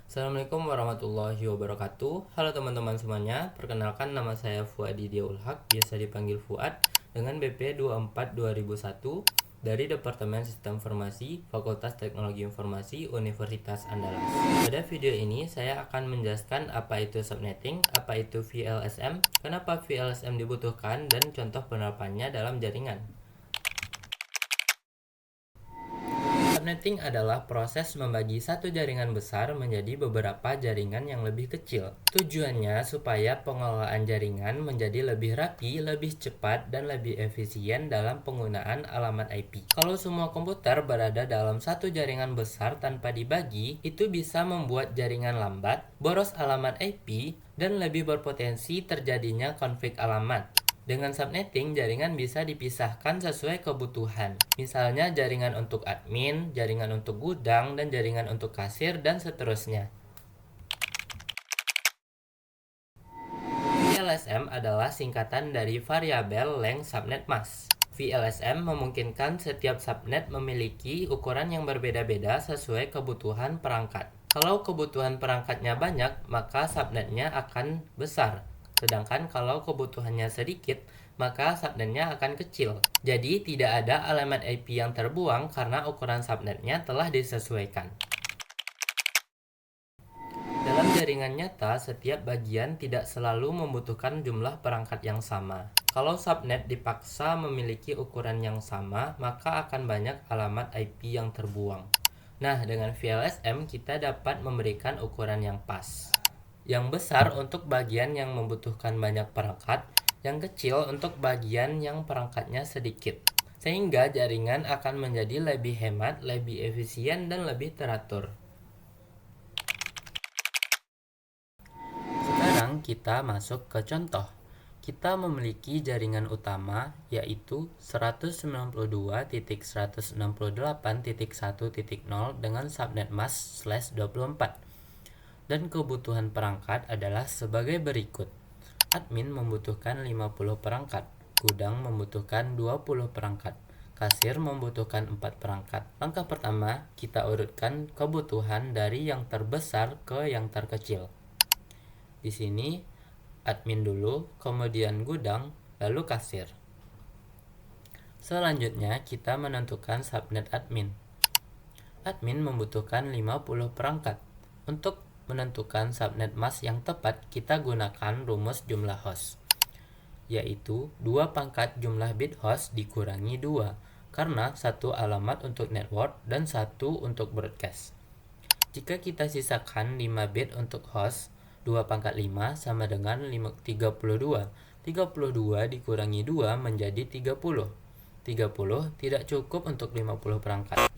Assalamualaikum warahmatullahi wabarakatuh. Halo teman-teman semuanya, perkenalkan nama saya Fuadi Diaul Haq, biasa dipanggil Fuad, dengan BP 24 2001 dari Departemen Sistem Informasi Fakultas Teknologi Informasi Universitas Andalas. Pada video ini saya akan menjelaskan apa itu subnetting, apa itu VLSM, kenapa VLSM dibutuhkan, dan contoh penerapannya dalam jaringan. Subnetting adalah proses membagi satu jaringan besar menjadi beberapa jaringan yang lebih kecil. Tujuannya supaya pengelolaan jaringan menjadi lebih rapi, lebih cepat, dan lebih efisien dalam penggunaan alamat IP. Kalau semua komputer berada dalam satu jaringan besar tanpa dibagi, itu bisa membuat jaringan lambat, boros alamat IP, dan lebih berpotensi terjadinya konflik alamat. Dengan subnetting, jaringan bisa dipisahkan sesuai kebutuhan. Misalnya jaringan untuk admin, jaringan untuk gudang, dan jaringan untuk kasir, dan seterusnya. VLSM adalah singkatan dari Variable Length Subnet Mask. VLSM memungkinkan setiap subnet memiliki ukuran yang berbeda-beda sesuai kebutuhan perangkat. Kalau kebutuhan perangkatnya banyak, maka subnetnya akan besar. Sedangkan kalau kebutuhannya sedikit, maka subnetnya akan kecil. Jadi tidak ada alamat IP yang terbuang karena ukuran subnetnya telah disesuaikan. Dalam jaringan nyata, setiap bagian tidak selalu membutuhkan jumlah perangkat yang sama. Kalau subnet dipaksa memiliki ukuran yang sama, maka akan banyak alamat IP yang terbuang. Nah, dengan VLSM kita dapat memberikan ukuran yang pas. Yang besar untuk bagian yang membutuhkan banyak perangkat, yang kecil untuk bagian yang perangkatnya sedikit. Sehingga jaringan akan menjadi lebih hemat, lebih efisien, dan lebih teratur. Sekarang kita masuk ke contoh. Kita memiliki jaringan utama yaitu 192.168.1.0 dengan subnet mask /24. Dan kebutuhan perangkat adalah sebagai berikut. Admin membutuhkan 50 perangkat, gudang membutuhkan 20 perangkat, kasir membutuhkan 4 perangkat. Langkah pertama, kita urutkan kebutuhan dari yang terbesar ke yang terkecil. Di sini, admin dulu, kemudian gudang, lalu kasir. Selanjutnya, kita menentukan subnet admin. Admin membutuhkan 50 perangkat. Untuk menentukan subnet mask yang tepat, kita gunakan rumus jumlah host, yaitu 2 pangkat jumlah bit host dikurangi 2, karena satu alamat untuk network dan satu untuk broadcast. Jika kita sisakan 5 bit untuk host, 2 pangkat 5 sama dengan 32. 32 dikurangi 2 menjadi 30. 30 tidak cukup untuk 50 perangkat.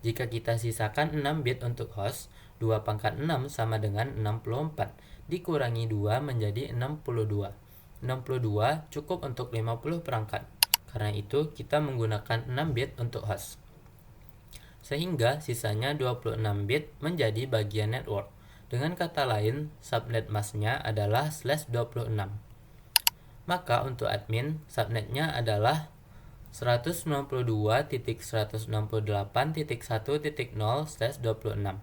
Jika kita sisakan 6 bit untuk host, 2 pangkat 6 sama dengan 64. Dikurangi 2 menjadi 62. 62 cukup untuk 50 perangkat. Karena itu, kita menggunakan 6 bit untuk host. Sehingga sisanya 26 bit menjadi bagian network. Dengan kata lain, subnet masknya adalah /26. Maka untuk admin, subnetnya adalah 192.168.1.0/26.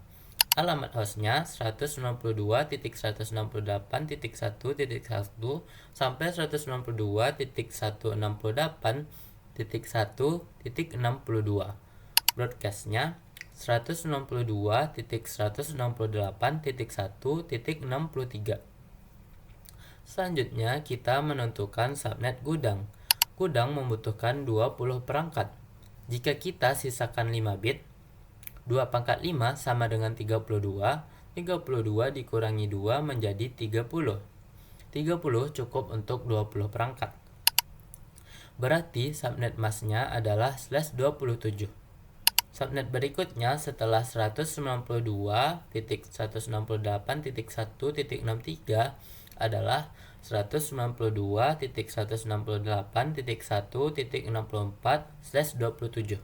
Alamat hostnya 192.168.1.1 sampai 192.168.1.62. Broadcastnya 192.168.1.63. Selanjutnya kita menentukan subnet gudang. Gudang membutuhkan 20 perangkat. Jika kita sisakan 5 bit, 2 pangkat 5 sama dengan 32. 32 dikurangi 2 menjadi 30. 30 cukup untuk 20 perangkat. Berarti subnet masknya adalah /27. Subnet berikutnya setelah 192.168.1.63 adalah 192.168.1.64/27.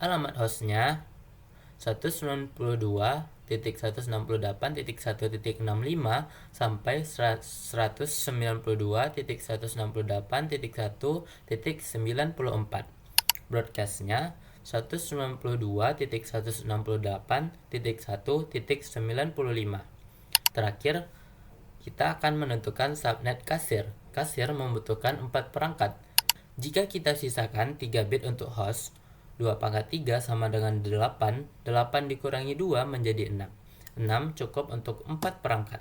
Alamat hostnya 192.168.1.65 sampai 192.168.1.94. Broadcastnya 192.168.1.95. Terakhir, kita akan menentukan subnet kasir. Kasir membutuhkan 4 perangkat. Jika kita sisakan 3 bit untuk host, 2 pangkat 3 sama dengan 8, 8 dikurangi 2 menjadi 6. 6 cukup untuk 4 perangkat.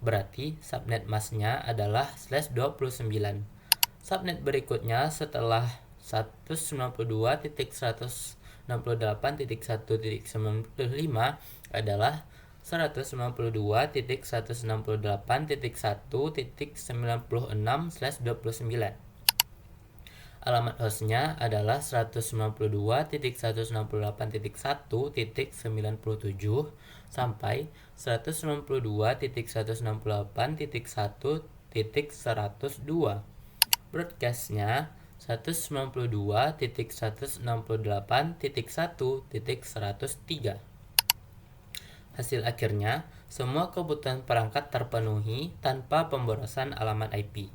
Berarti subnet masknya adalah /29. Subnet berikutnya setelah 192.168.1.95 adalah 192.168.1.96/29. Alamat hostnya adalah 192.168.1.97 sampai 192.168.1.102. Broadcastnya 192.168.1.103. Hasil akhirnya, semua kebutuhan perangkat terpenuhi tanpa pemborosan alamat IP.